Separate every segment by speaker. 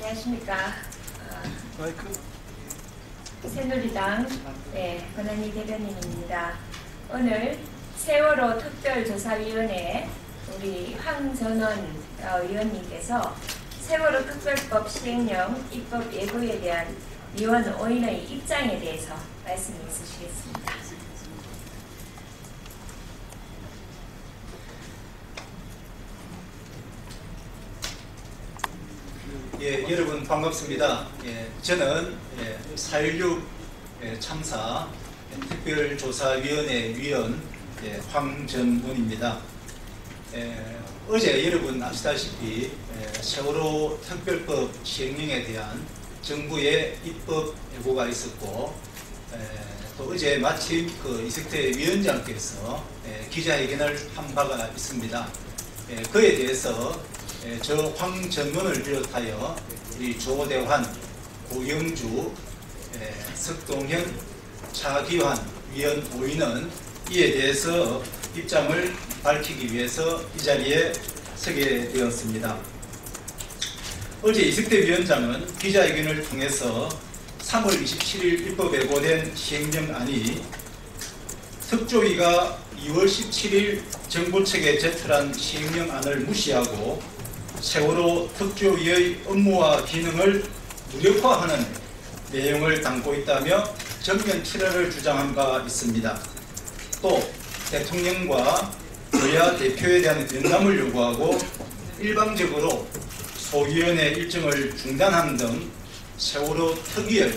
Speaker 1: 안녕하십니까. 새누리당 권한희 대변인입니다. 오늘 세월호 특별조사위원회 우리 황전원 위원님께서 세월호 특별법 시행령 입법 예고에 대한 위원 5인의 입장에 대해서 말씀이 있으시겠습니다.
Speaker 2: 예, 여러분 반갑습니다. 저는 4.16 참사 특별조사위원회 위원 황전문입니다. 어제 여러분 아시다시피 세월호 특별법 시행령에 대한 정부의 입법 예고가 있었고, 또 어제 마침 이석태 위원장께서 기자회견을 한 바가 있습니다. 그에 대해서 저 황전문을 비롯하여 우리 조대환, 고영주, 석동현, 차기환 위원 5인은 이에 대해서 입장을 밝히기 위해서 이 자리에 서게 되었습니다. 어제 이석태 위원장은 기자회견을 통해서 3월 27일 입법 예고된 시행령안이 특조위가 2월 17일 정부 측에 제출한 시행령안을 무시하고 세월호 특조위의 업무와 기능을 무력화하는 내용을 담고 있다며 전면 철회를 주장한 바 있습니다. 또 대통령과 여야 대표에 대한 면담을 요구하고 일방적으로 소위원회 일정을 중단하는 등 세월호 특위의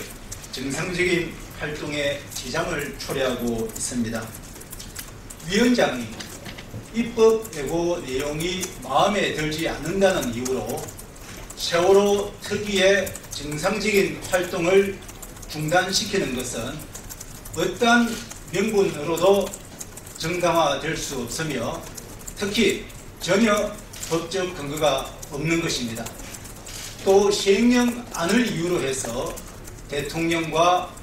Speaker 2: 정상적인 활동에 지장을 초래하고 있습니다. 위원장이 입법 예고 내용이 마음에 들지 않는다는 이유로 세월호 특위의 정상적인 활동을 중단시키는 것은 어떠한 명분으로도 정당화될 수 없으며 특히 전혀 법적 근거가 없는 것입니다. 또 시행령안을 이유로 해서 대통령과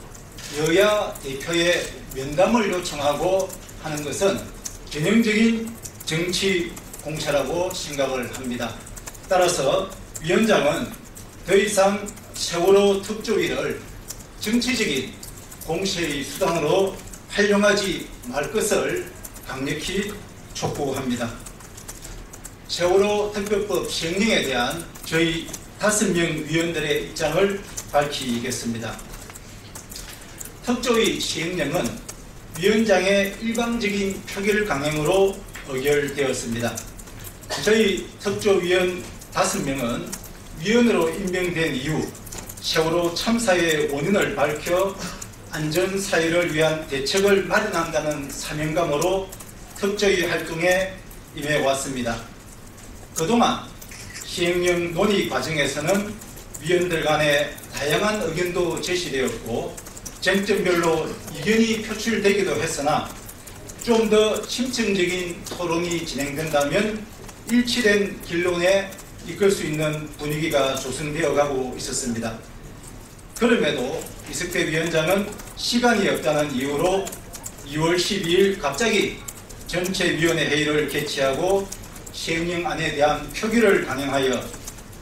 Speaker 2: 여야 대표의 면담을 요청하고 하는 것은 전형적인 정치 공세라고 생각을 합니다. 따라서 위원장은 더 이상 세월호 특조위를 정치적인 공세의 수단으로 활용하지 말 것을 강력히 촉구합니다. 세월호 특별법 시행령에 대한 저희 5명 위원들의 입장을 밝히겠습니다. 특조위 시행령은 위원장의 일방적인 표결 강행으로 의결되었습니다. 저희 특조위원 5명은 위원으로 임명된 이후 세월호 참사의 원인을 밝혀 안전사회를 위한 대책을 마련한다는 사명감으로 특조위 활동에 임해왔습니다. 그동안 시행령 논의 과정에서는 위원들 간에 다양한 의견도 제시되었고 쟁점별로 이견이 표출되기도 했으나 좀 더 심층적인 토론이 진행된다면 일치된 결론에 이끌 수 있는 분위기가 조성되어 가고 있었습니다. 그럼에도 이석태 위원장은 시간이 없다는 이유로 2월 12일 갑자기 전체위원회 회의를 개최하고 시행령안에 대한 표결을 강행하여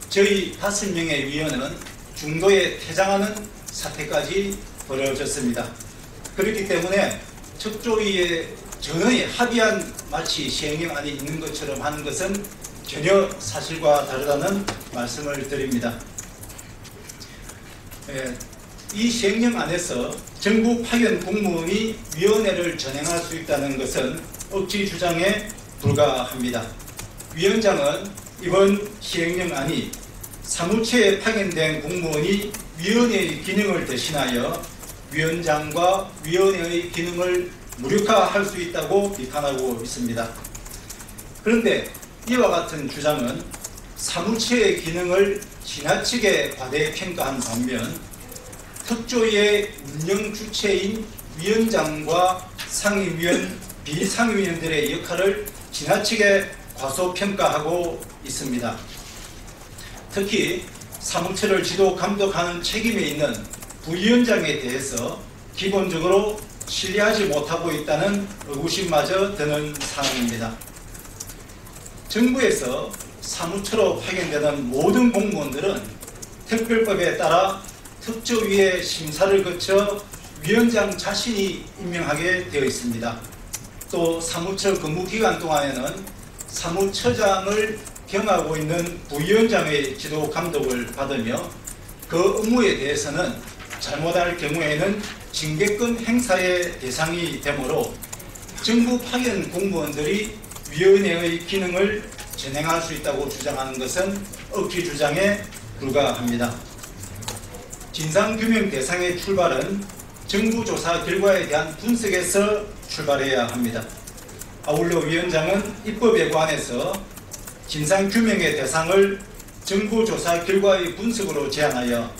Speaker 2: 저희 5명의 위원은 중도에 퇴장하는 사태까지 벌어졌습니다. 그렇기 때문에 특조위의 전의 합의한 마치 시행령안이 있는 것처럼 하는 것은 전혀 사실과 다르다는 말씀을 드립니다. 이 시행령안에서 정부 파견 공무원이 위원회를 전행할 수 있다는 것은 억지 주장에 불과합니다. 위원장은 이번 시행령안이 사무처에 파견된 공무원이 위원회의 기능을 대신하여 위원장과 위원회의 기능을 무력화할 수 있다고 비판하고 있습니다. 그런데 이와 같은 주장은 사무처의 기능을 지나치게 과대평가한 반면 특조위의 운영 주체인 위원장과 상임위원, 비상임위원들의 역할을 지나치게 과소평가하고 있습니다. 특히 사무처를 지도 감독하는 책임에 있는 부위원장에 대해서 기본적으로 신뢰하지 못하고 있다는 의구심마저 드는 상황입니다. 정부에서 사무처로 파견되는 모든 공무원들은 특별법에 따라 특조위의 심사를 거쳐 위원장 자신이 임명하게 되어 있습니다. 또 사무처 근무기간 동안에는 사무처장을 겸하고 있는 부위원장의 지도 감독을 받으며 그 업무에 대해서는 잘못할 경우에는 징계권 행사의 대상이 되므로 정부 파견 공무원들이 위원회의 기능을 진행할 수 있다고 주장하는 것은 억지 주장에 불과합니다. 진상규명 대상의 출발은 정부 조사 결과에 대한 분석에서 출발해야 합니다. 아울러 위원장은 입법예고안에서 진상규명의 대상을 정부조사 결과의 분석으로 제한하여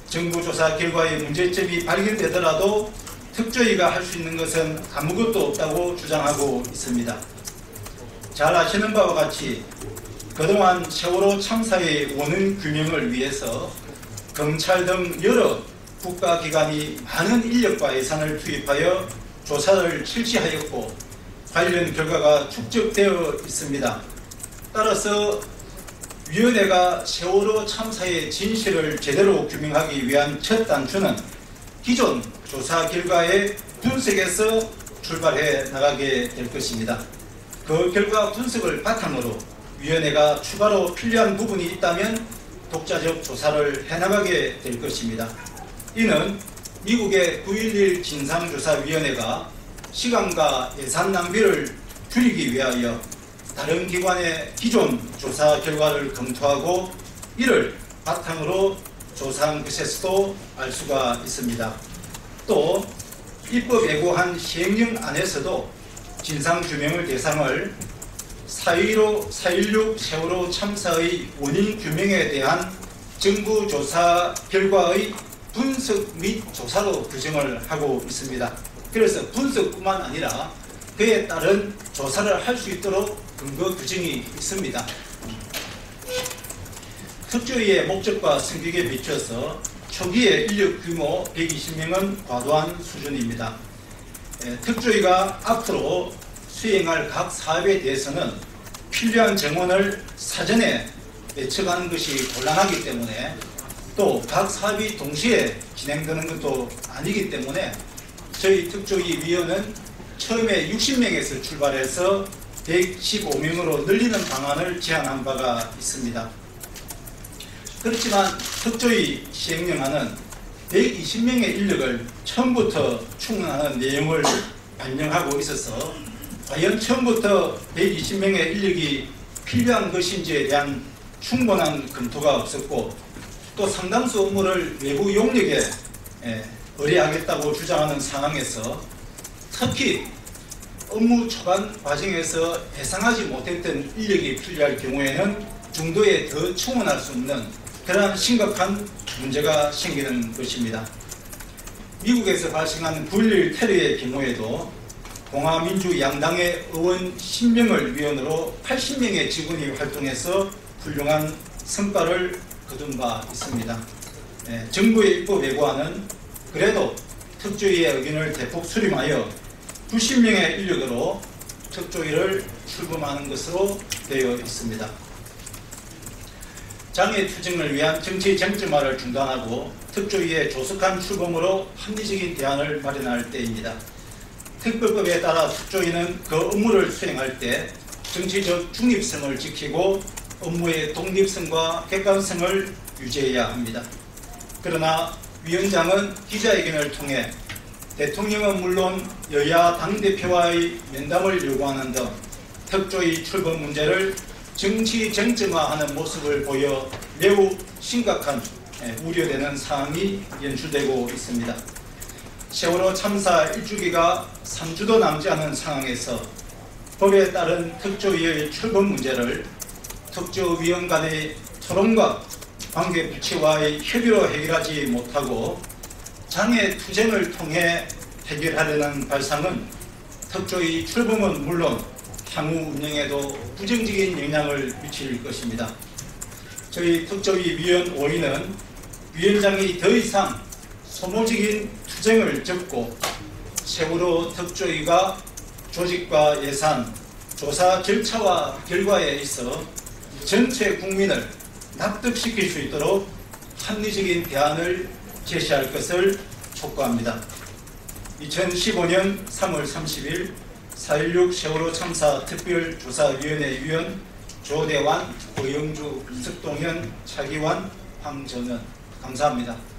Speaker 2: 정부조사 결과의 문제점이 발견되더라도 특조위가 할 수 있는 것은 아무것도 없다고 주장하고 있습니다. 잘 아시는 바와 같이 그동안 세월호 참사의 원인 규명을 위해서 검찰 등 여러 국가기관이 많은 인력과 예산을 투입하여 조사를 실시하였고 관련 결과가 축적되어 있습니다. 따라서 위원회가 세월호 참사의 진실을 제대로 규명하기 위한 첫 단추는 기존 조사 결과의 분석에서 출발해 나가게 될 것입니다. 그 결과 분석을 바탕으로 위원회가 추가로 필요한 부분이 있다면 독자적 조사를 해나가게 될 것입니다. 이는 미국의 9.11 진상조사위원회가 시간과 예산 낭비를 줄이기 위하여 다른 기관의 기존 조사 결과를 검토하고 이를 바탕으로 조사한 것에서도 알 수가 있습니다. 또 입법 예고한 시행령 안에서도 진상규명을 대상을 4.16 세월호 참사의 원인 규명에 대한 정부 조사 결과의 분석 및 조사로 규정을 하고 있습니다. 그래서 분석뿐만 아니라 그에 따른 조사를 할 수 있도록 근거 규정이 있습니다. 특조위의 목적과 성격에 비춰서 초기의 인력 규모 120명은 과도한 수준입니다. 특조위가 앞으로 수행할 각 사업에 대해서는 필요한 정원을 사전에 예측하는 것이 곤란하기 때문에 또 각 사업이 동시에 진행되는 것도 아니기 때문에 저희 특조위 위원은 처음에 60명에서 출발해서 115명으로 늘리는 방안을 제안한 바가 있습니다. 그렇지만 특조위 시행령안은 120명의 인력을 처음부터 충원하는 내용을 반영하고 있어서 과연 처음부터 120명의 인력이 필요한 것인지에 대한 충분한 검토가 없었고 또 상당수 업무를 외부 용역에 의뢰하겠다고 주장하는 상황에서 특히 업무 초반 과정에서 예상하지 못했던 인력이 필요할 경우에는 중도에 더 충원할 수 없는 그러한 심각한 문제가 생기는 것입니다. 미국에서 발생한 9.11 테러의 경우에도 공화민주 양당의 의원 10명을 위원으로 80명의 직원이 활동해서 훌륭한 성과를 거둔 바 있습니다. 정부의 입법 예고안은 그래도 특조위의 의견을 대폭 수렴하여 90명의 인력으로 특조위를 출범하는 것으로 되어 있습니다. 장애 투쟁을 위한 정치 쟁점화를 중단하고 특조위의 조속한 출범으로 합리적인 대안을 마련할 때입니다. 특별법에 따라 특조위는 그 업무를 수행할 때 정치적 중립성을 지키고 업무의 독립성과 객관성을 유지해야 합니다. 그러나 위원장은 기자회견을 통해 대통령은 물론 여야 당대표와의 면담을 요구하는 등 특조위 출범 문제를 정치 쟁점화하는 모습을 보여 매우 심각한 우려되는 사항이 연출되고 있습니다. 세월호 참사 1주기가 3주도 남지 않은 상황에서 법에 따른 특조위의 출범 문제를 특조위원 간의 토론과 관계 부처와의 협의로 해결하지 못하고 장애 투쟁을 통해 해결하려는 발상은 특조위 출범은 물론 향후 운영에도 부정적인 영향을 미칠 것입니다. 저희 특조위 위원 5인은 위원장이 더 이상 소모적인 투쟁을 접고 세월호 특조위가 조직과 예산, 조사 절차와 결과에 있어 전체 국민을 납득시킬 수 있도록 합리적인 대안을 제시할 것을 촉구합니다. 2015년 3월 30일 4.16 세월호 참사 특별조사위원회 위원 조대환, 고영주, 석동현, 차기환, 황전원. 감사합니다.